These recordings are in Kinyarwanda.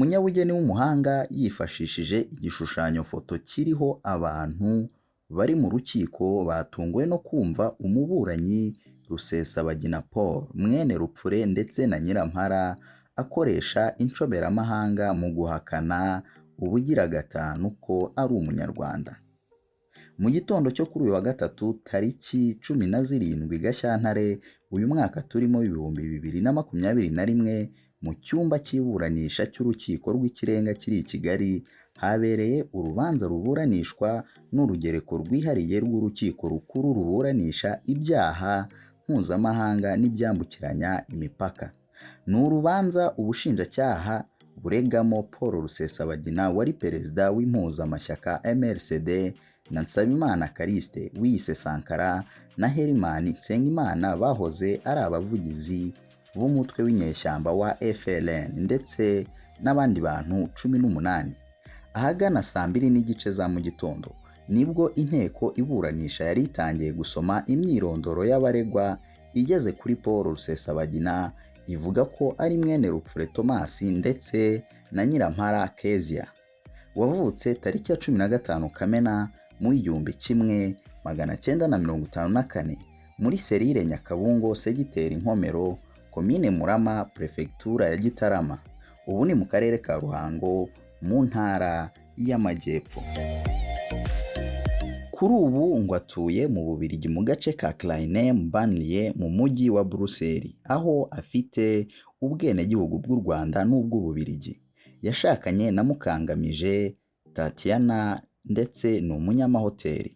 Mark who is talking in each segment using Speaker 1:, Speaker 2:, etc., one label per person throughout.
Speaker 1: umunyabugeni w'umuhanga yifashishije igishushanyo foto kiriho abantu bari mu rukiko batunguwe no kumva umuburanyi Rusesabagina Paul mwene Rupfure ndetse na Nyirampara akoresha inshoberamahanga mu guhakana ubugira gatanu ko ari umunyarwanda. Mu gitondo cyo kuri uyu wa gatatu tariki 17 Gashyantare uyu mwaka turimo 2021 mu cyumba cy'iburanisha cy'urukiko rw'ikirenga kiri i Kigali habereye urubanza ruburanishwa n'urugereko rwihariye rw'urukiko rukuru ruburanisha ibyaha mpuzamahanga n'ibyambukiranya imipaka. Ni urubanza ubushinjacyaha buregamo Paul Rusesabagina wari perezida w'impuzamashyaka MRCD na Nsabimana Callixte wiyise Sankara na Herman Nsengimana bahoze ari abavugizi b'umutwe w'inyeshyamba wa FLN ndetse n'abandi bantu 18. Ahagana saa 2:30 za mu gitondo nibwo inteko iburanisha yari itangiye gusoma imyirondoro y'abaregwa igeze kuri Paul Rusesabagina ivuga ko ari mwene Rupfure Thomas ndetse na Nyirampara Kezia wavutse tariki ya 15 Kamena mu 1954 muri serire Nyakabungo segiteri Nkomero komine Murama prefectura ya Gitarama ubu ni mu karere ka Ruhango mu ntara y'Amajyepfo. Kuri ubu ngo atuye mu Bubiligi mu gace ka Kleinem Banlieue mu mujyi wa Bruxelles aho afite ubwenegihugu bw'u Rwanda n'ubw'Ububiligi. Yashakanye na Mukangamije Tatiana ndetse ni umunyamahoteli.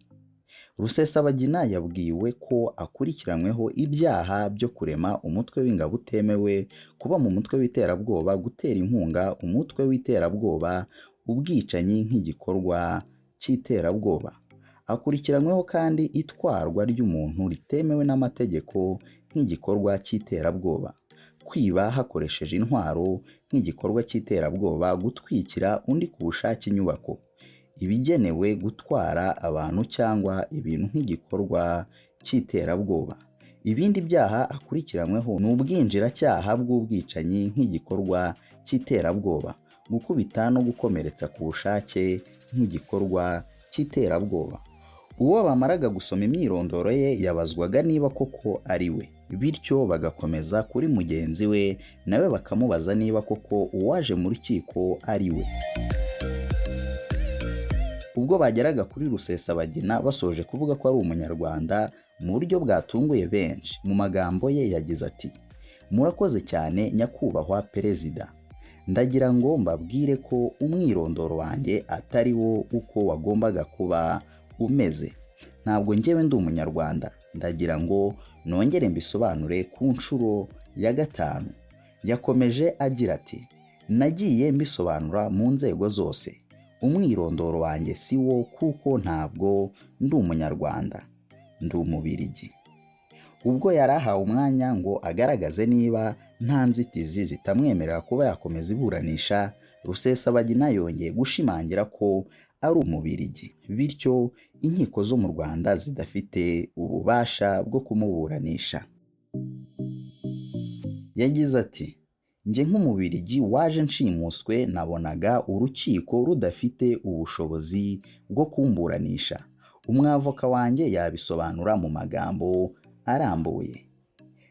Speaker 1: Rusesabagina yabwiwe ko akurikiranyweho ibyaha byo kurema umutwe w'ingabo utemewe, kuba mu mutwe w'iterabwoba, gutera inkunga umutwe w'iterabwoba, ubwicanyi nk'igikorwa cy'iterabwoba. Akurikiranyweho kandi itwarwa ry'umuntu ritemewe n'amategeko nk'igikorwa cy'iterabwoba, kwiba hakoresheje intwaro nk'igikorwa cy'iterabwoba, gutwikira undi ku bushake inyubako, ibigenewe gutwara abantu cyangwa ibintu nk'igikorwa cy'iterabwoba. Ibindi byaha akurikiranyweho ni ubwinjiracyaha bw'ubwicanyi nk'igikorwa cy'iterabwoba, gukubita no gukomeretsa ku bushake nk'igikorwa cy'iterabwoba. Uwo bamaraga gusoma imyirondoro ye yabazwaga niba koko ari we, bityo bagakomeza kuri mugenzi we nawe bakamubaza niba koko uwaje mu rukiko ari we. Ubwo bageraga kuri Rusesabagina basoje kuvuga ko ari umunyarwanda mu buryo bwatunguye benshi, mu magambo ye yagize ati: "Murakoze cyane nyakubahwa perezida, ndagira ngo mbabwire ko umwirondoro wanjye atari wo uko wagombaga kuba umeze. Ntabwo njyewe ndi umunyarwanda, ndagira ngo nongere mbisobanure ku nshuro ya 5." Yakomeje agira ati: "Nagiye mbisobanura mu nzego zose, umwirondoro wanjye si wo kuko ntabwo ndi umunyarwanda, ndi Umubiligi." Ubwo yarahawe umwanya ngo agaragaze niba nta nzitizi zitamwemerera kuba yakomeza iburanisha, Rusesabagina yongeye gushimangira ko ari Umubiligi, bityo inkiko zo mu Rwanda zidafite ububasha bwo kumuburanisha. Yagize ati: "Njye nk'Umubiligi waje nshimuswe nabonaga urukiko rudafite ubushobozi bwo kumburanisha. Umwavoka wanjye yabisobanura mu magambo arambuye."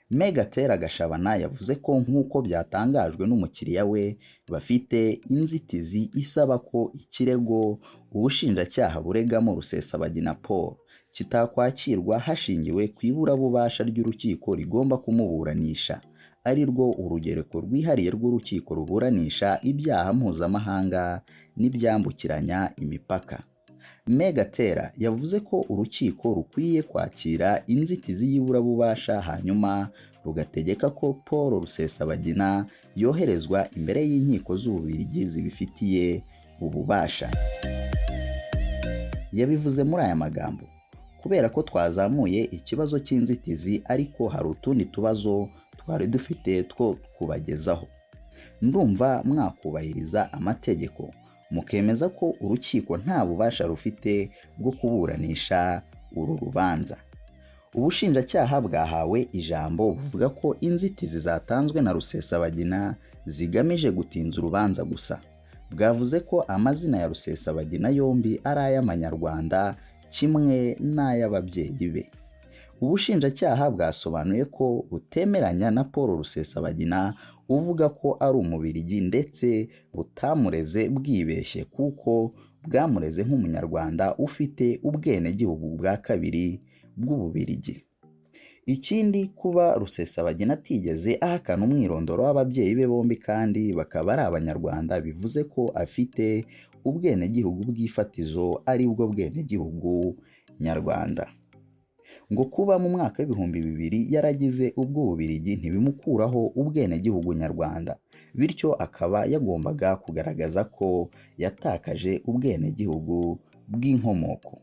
Speaker 1: Me Gatera Gashabana yavuze ko nk'uko byatangajwe n'umukiriya we bafite inzitizi isaba ko ikirego ubushinjacyaha buregamo Rusesabagina Paul kitakwakirwa hashingiwe ku iburabubasha ry'urukiko rigomba kumuburanisha, ari rwo urugereko rwihariye rw'urukiko ruburanisha ibyaha mpuzamahanga n'ibyambukiranya imipaka. Me Gatera yavuze ko urukiko rukwiye kwakira inzitizi y'iburabubasha hanyuma rugategeka ko Paul Rusesabagina yoherezwa imbere y'inkiko z'Ububiligi zibifitiye ububasha. Yabivuze muri aya magambo: "Kubera ko twazamuye ikibazo cy'inzitizi ariko hari utundi tubazo twari dufite two kubagezaho. Ndumva mwakubahiriza amategeko mukemeza ko urukiko nta bubasha rufite bwo kuburanisha uru rubanza." Ubushinjacyaha bwahawe ijambo buvuga ko inzitizi zatanzwe na Rusesabagina zigamije gutinza urubanza gusa. Bwavuze ko amazina ya Rusesabagina yombi ari ay'Amanyarwanda kimwe n'ay'ababyeyi be. Ubushinjacyaha bwasobanuye ko butemeranya na Paul Rusesabagina uvuga ko ari Umubiligi ndetse butamureze bwibeshye kuko bwamureze nk'Umunyarwanda ufite ubwenegihugu bwa kabiri bw'Ububiligi. Ikindi, kuba Rusesabagina atigeze ahakana umwirondoro w'ababyeyi be bombi kandi bakaba ari Abanyarwanda, bivuze ko afite ubwenegihugu bw'ifatizo ari bwo bwenegihugu nyarwanda. Ngo kuba mu mwaka w'ibihumbi 2000 yaragize ubw'Ububiligi ntibimukuraho ubwenegihugu nyarwanda, bityo akaba yagombaga kugaragaza ko yatakaje ubwenegihugu bw'inkomoko.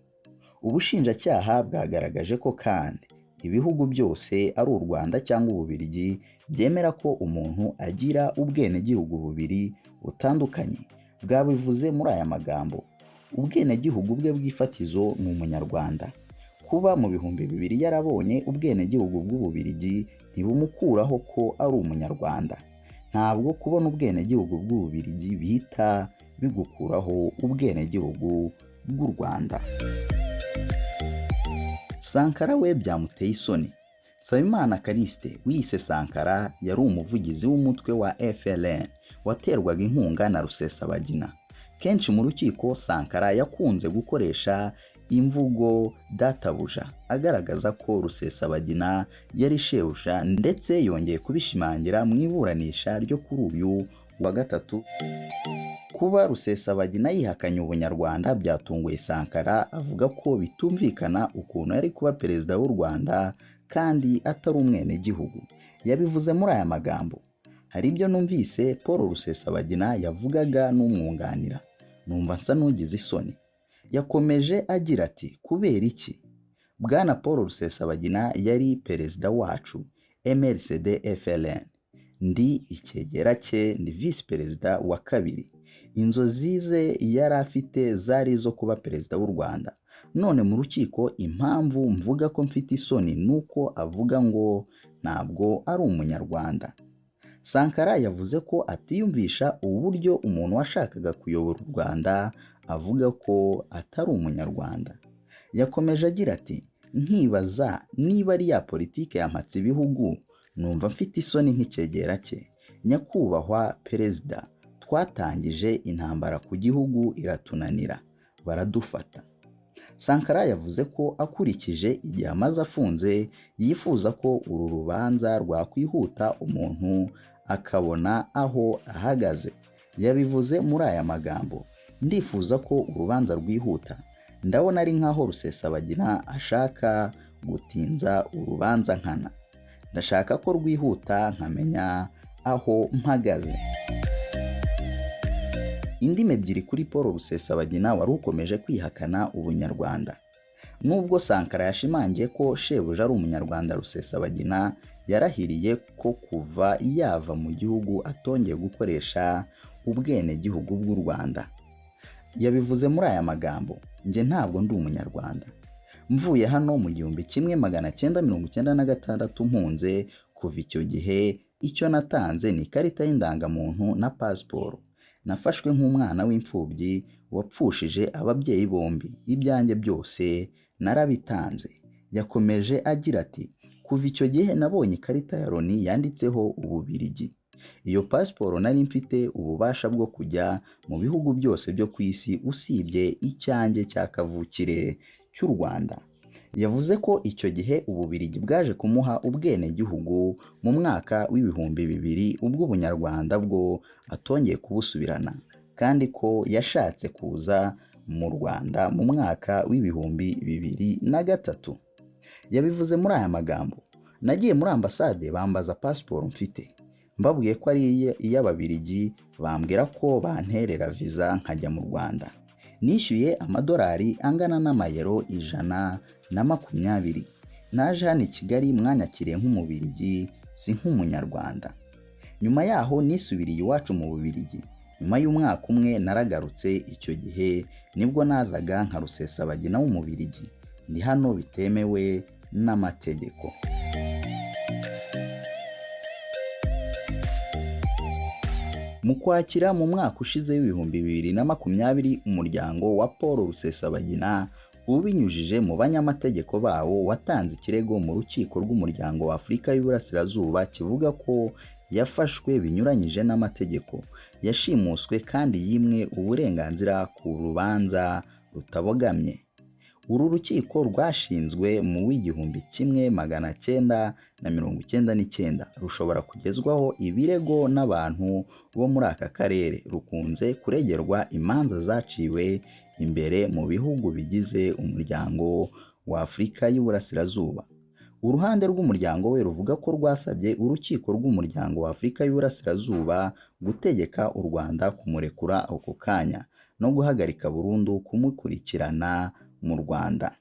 Speaker 1: Ubushinjacyaha bwagaragaje ko kandi ibihugu byose ari u Rwanda cyangwa Ububiligi byemera ko umuntu agira ubwenegihugu bubiri butandukanye. Bwabivuze muri aya magambo: ubwenegihugu bwe bw'ifatizo ni Umunyarwanda. Kuba mu bihumbi 2000 yarabonye ubwenegihugu bw'Ububiligi ntibumukuraho ko ari Umunyarwanda. Ntabwo kubona ubwenegihugu bw'Ububiligi bihita bigukuraho ubwenegihugu bw'u Rwanda. Sankara we byamuteye isoni. Nsabimana Callixte wiyise Sankara yari umuvugizi w'umutwe wa FLN waterwaga inkunga na Rusesabagina. Kenshi mu rukiko Sankara yakunze gukoresha imvugo databuja agaragaza ko Rusesabagina yari shebuja, ndetse yongeye kubishimangira mu iburanisha ryo kuri uyu wa gatatu. Kuba Rusesabagina yihakanye Ubunyarwanda byatunguye Sankara, avuga ko bitumvikana ukuntu yari kuba perezida w'u Rwanda kandi atari umwenegihugu. Yabivuze muri aya magambo: hari ibyo numvise Paul Rusesabagina yavugaga n'umwunganira, numva nsa n'ugize isoni. Yakomeje agira ati: kubera iki? Bwana Paul Rusesabagina yari perezida wacu MRCD FLN, ndi icyegera cye, ndi visi perezida wa kabiri. Inzozi ze yari afite zari zo kuba perezida w'u Rwanda. None mu rukiko impamvu mvuga ko mfite isoni nuko avuga ngo ntabwo ari Umunyarwanda. Sankara yavuze ko atiyumvisha uburyo umuntu washakaga kuyobora u Rwanda avuga ko atari Umunyarwanda. Yakomeje agira ati: nkibaza niba ari ya politike yampatse ibihugu, numva mfite isoni nk'icyegera cye. Nyakubahwa perezida, twatangije intambara ku gihugu iratunanira, baradufata. Sankara yavuze ko akurikije igihe amaze afunze yifuza ko uru rubanza rwakwihuta umuntu akabona aho ahagaze. Yabivuze muri aya magambo: ndifuza ko urubanza rwihuta. Ndabona ari nkaho Rusesabagina ashaka gutinza urubanza nkana. Ndashaka ko rwihuta nkamenya aho mpagaze. Indimi ebyiri kuri Paul Rusesabagina wari ukomeje kwihakana Ubunyarwanda. Nubwo Sankara yashimangiye ko shebuja ari Umunyarwanda, Rusesabagina yarahiriye ko kuva yava mu gihugu atongeye gukoresha ubwenegihugu bw'u Rwanda. Yabivuze muri aya magambo: njye ntabwo ndi Umunyarwanda. Mvuye hano mu 1996 mpunze. Kuva icyo gihe icyo natanze ni ikarita y'indangamuntu na pasiporo. Nafashwe nk'umwana w'imfubyi wapfushije ababyeyi bombi. Ibyanjye byose narabitanze. Yakomeje agira ati: kuva icyo gihe nabonye ikarita ya Loni yanditseho Ububiligi. Iyo pasiporo nari mfite ububasha bwo kujya mu bihugu byose byo ku isi usibye icyanjye cya kavukire cy'u Rwanda. Yavuze ko icyo gihe Ububiligi bwaje kumuha ubwenegihugu mu mwaka w'ibihumbi 2000 ubwo Ubunyarwanda bwo atongeye kubusubirana, kandi ko yashatse kuza mu Rwanda mu mwaka w'ibihumbi 2003. Yabivuze muri aya magambo: nagiye muri ambasade bambaza pasiporo mfite. Mbabwiye ko ari iy'Ababiligi, bambwira ko banterera visa nkajya mu Rwanda. Nishyuye amadolari angana n'amayero 120. Naje hano i Kigali mwanyakiriye nk'Umubiligi, si nk'Umunyarwanda. Nyuma yaho nisubiriye iwacu mu Bubiligi. Nyuma y'umwaka umwe naragarutse. Icyo gihe nibwo nazaga nka Rusesabagina w'Umubiligi. Ndi hano bitemewe n'amategeko. Mu Kwakira mu mwaka ushize w'ibihumbi 2020, umuryango wa Paul Rusesabagina ubinyujije mu banyamategeko bawo watanze ikirego mu rukiko rw'umuryango wa Afurika y'Iburasirazuba kivuga ko yafashwe binyuranyije n'amategeko, yashimuswe kandi yimwe uburenganzira ku rubanza rutabogamye. Uru rukiko rwashinzwe mu w'1999 rushobora kugezwaho ibirego n'abantu bo muri aka karere, rukunze kuregerwa imanza zaciwe imbere mu bihugu bigize umuryango wa Afurika y'Iburasirazuba. Uruhande rw'umuryango we ruvuga ko rwasabye urukiko rw'umuryango wa Afurika y'Iburasirazuba gutegeka u Rwanda kumurekura ako kanya no guhagarika burundu kumukurikirana mu Rwanda.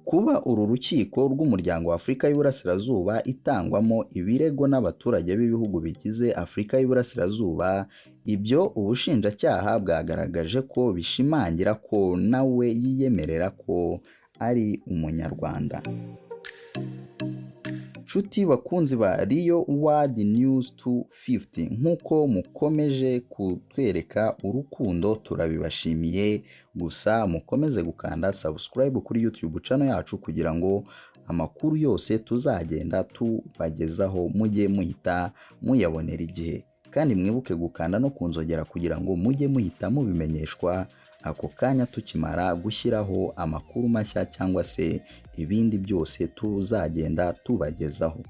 Speaker 1: Kuba uru rukiko rw'umuryango wa Afurika y'Iburasirazuba itangwamo ibirego n'abaturage b'ibihugu bigize Afurika y'Iburasirazuba, ibyo ubushinjacyaha bwagaragaje ko bishimangira ko nawe yiyemerera ko ari umunyarwanda. Nshuti bakunzi ba Real World News 250, nk'uko mukomeje kutwereka urukundo turabibashimiye, gusa mukomeze gukanda subscribe kuri YouTube channel yacu kugira ngo amakuru yose tuzagenda tubagezaho mujye muhita muyabonera igihe, kandi mwibuke gukanda no kunzogera kugira ngo mujye muhita mubimenyeshwa ako kanya tukimara gushyiraho amakuru mashya cyangwa se ibindi byose tuzagenda tubagezaho.